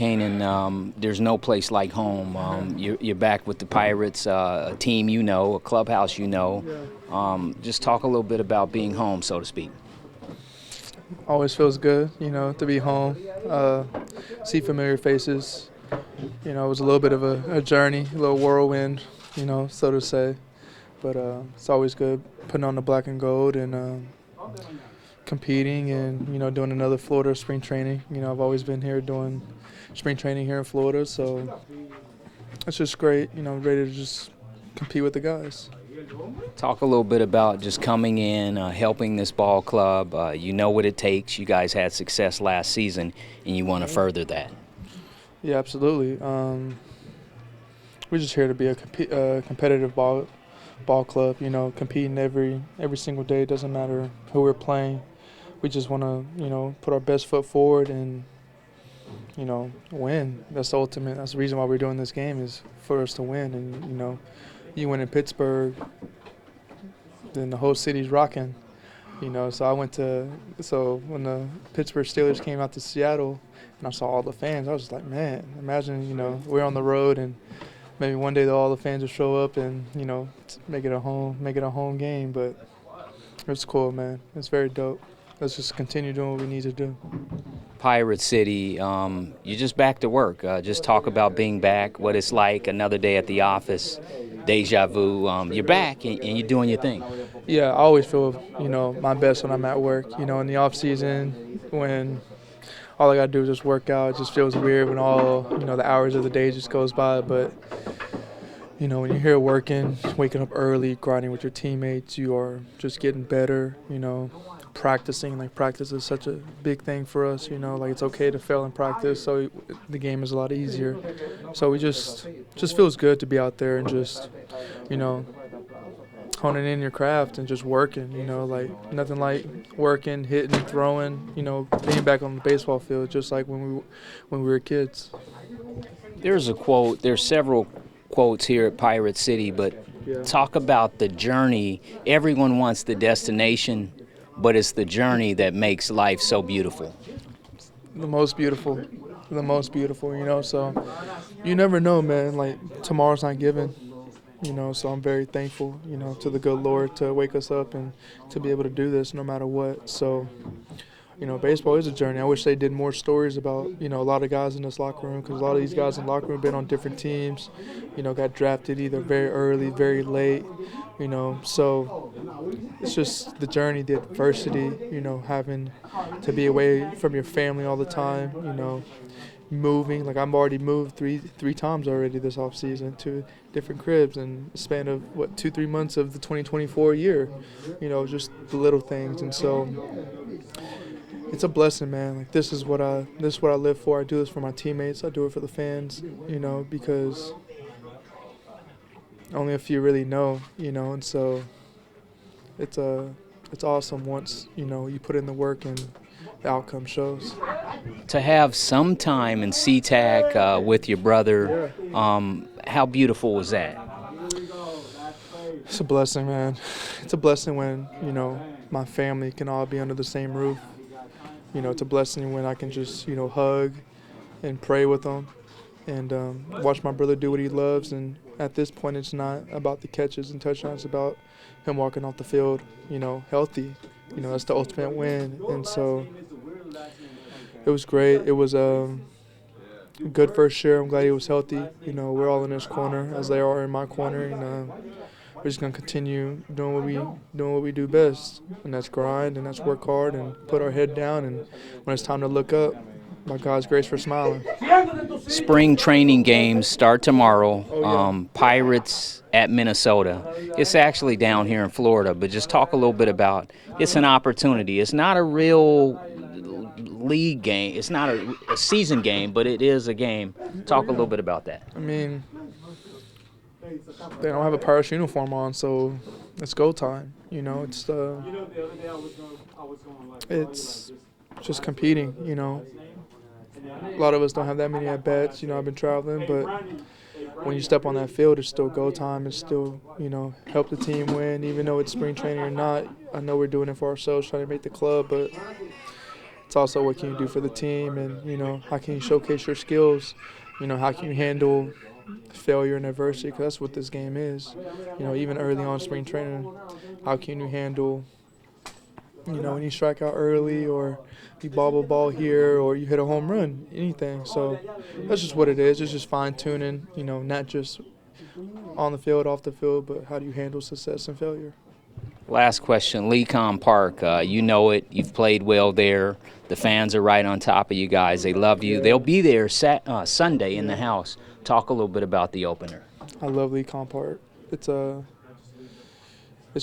Canaan, there's no place like home. You're back with the Pirates, a team you know, a clubhouse you know. Just talk a little bit about being home, so to speak. Always feels good, to be home, see familiar faces. It was a little bit of a journey, a little whirlwind, so to say. But it's always good putting on the black and gold and competing and, doing another Florida spring training. I've always been here doing spring training here in Florida, so it's just great, ready to just compete with the guys. Talk a little bit about just coming in, helping this ball club. You know what it takes. You guys had success last season, and you want to further that. Yeah, absolutely. We're just here to be a competitive ball club, competing every single day. It doesn't matter who we're playing. We just want to, put our best foot forward and, win. That's the ultimate. That's the reason why we're doing this game, is for us to win. And, you win in Pittsburgh, then the whole city's rocking. So when the Pittsburgh Steelers came out to Seattle and I saw all the fans, I was just like, man, imagine, we're on the road and maybe one day all the fans will show up and, make it a home game. But it's cool, man. It's very dope. Let's just continue doing what we need to do. Pirate City, you're just back to work. Just talk about being back, what it's like, another day at the office, deja vu. You're back and you're doing your thing. Yeah, I always feel, my best when I'm at work. In the off season, when all I got to do is just work out, it just feels weird when all, the hours of the day just goes by. But, when you're here working, waking up early, grinding with your teammates, you are just getting better, practicing. Like, practice is such a big thing for us, it's okay to fail in practice, so the game is a lot easier. So we just feels good to be out there and just, honing in your craft and just working, like nothing like working, hitting, throwing, being back on the baseball field, just like when we were kids. There's a quote, there's several quotes here at Pirate City, but talk about the journey. Everyone wants the destination, but it's the journey that makes life so beautiful. The most beautiful, so you never know, man, like tomorrow's not given, so I'm very thankful, to the good Lord to wake us up and to be able to do this no matter what. So, baseball is a journey. I wish they did more stories about, a lot of guys in this locker room, because a lot of these guys in the locker room have been on different teams, got drafted either very early, very late, so it's just the journey, the adversity, having to be away from your family all the time, moving. Like, I've already moved three times already this off season to different cribs in the span of 2-3 months of the 2024 year, just the little things. And so it's a blessing, man. Like, this is what I live for. I do this for my teammates. I do it for the fans, because only a few really know, and so it's awesome once, you put in the work and the outcome shows. To have some time in SeaTac with your brother, how beautiful was that? It's a blessing, man. It's a blessing when, my family can all be under the same roof. It's a blessing when I can just, hug and pray with them and watch my brother do what he loves. And at this point, it's not about the catches and touchdowns. It's about him walking off the field, healthy. That's the ultimate win. And so it was great. It was a good first year. I'm glad he was healthy. We're all in his corner as they are in my corner. And we're just going to continue doing what we do best. And that's grind, and that's work hard and put our head down. And when it's time to look up, by God's grace, we're smiling. Spring training games start tomorrow. Pirates at Minnesota. It's actually down here in Florida, but just talk a little bit about, it's an opportunity. It's not a real league game. It's not a season game, but it is a game. Talk a little bit about that. I mean, they don't have a Pirates uniform on, so it's go time. It's just competing, A lot of us don't have that many at-bats. I've been traveling, but when you step on that field, it's still go time. It's still, help the team win. Even though it's spring training or not, I know we're doing it for ourselves, trying to make the club, but it's also what can you do for the team, and how can you showcase your skills. How can you handle failure and adversity, because that's what this game is. Even early on spring training, how can you handle, when you strike out early, or you bobble a ball here, or you hit a home run, anything. So that's just what it is. It's just fine-tuning, not just on the field, off the field, but how do you handle success and failure. Last question, Lecom Park, you know it. You've played well there. The fans are right on top of you guys. They love you. They'll be there Sunday in the house. Talk a little bit about the opener. I love Lecom Park. It's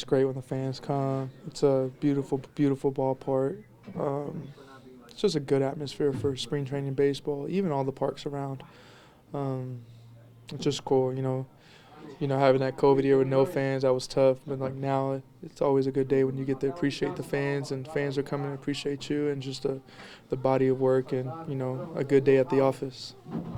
great when the fans come. It's a beautiful, beautiful ballpark. It's just a good atmosphere for spring training baseball, even all the parks around. It's just cool, having that COVID year with no fans, that was tough. But now, it's always a good day when you get to appreciate the fans, and fans are coming to appreciate you, and just the body of work, and a good day at the office.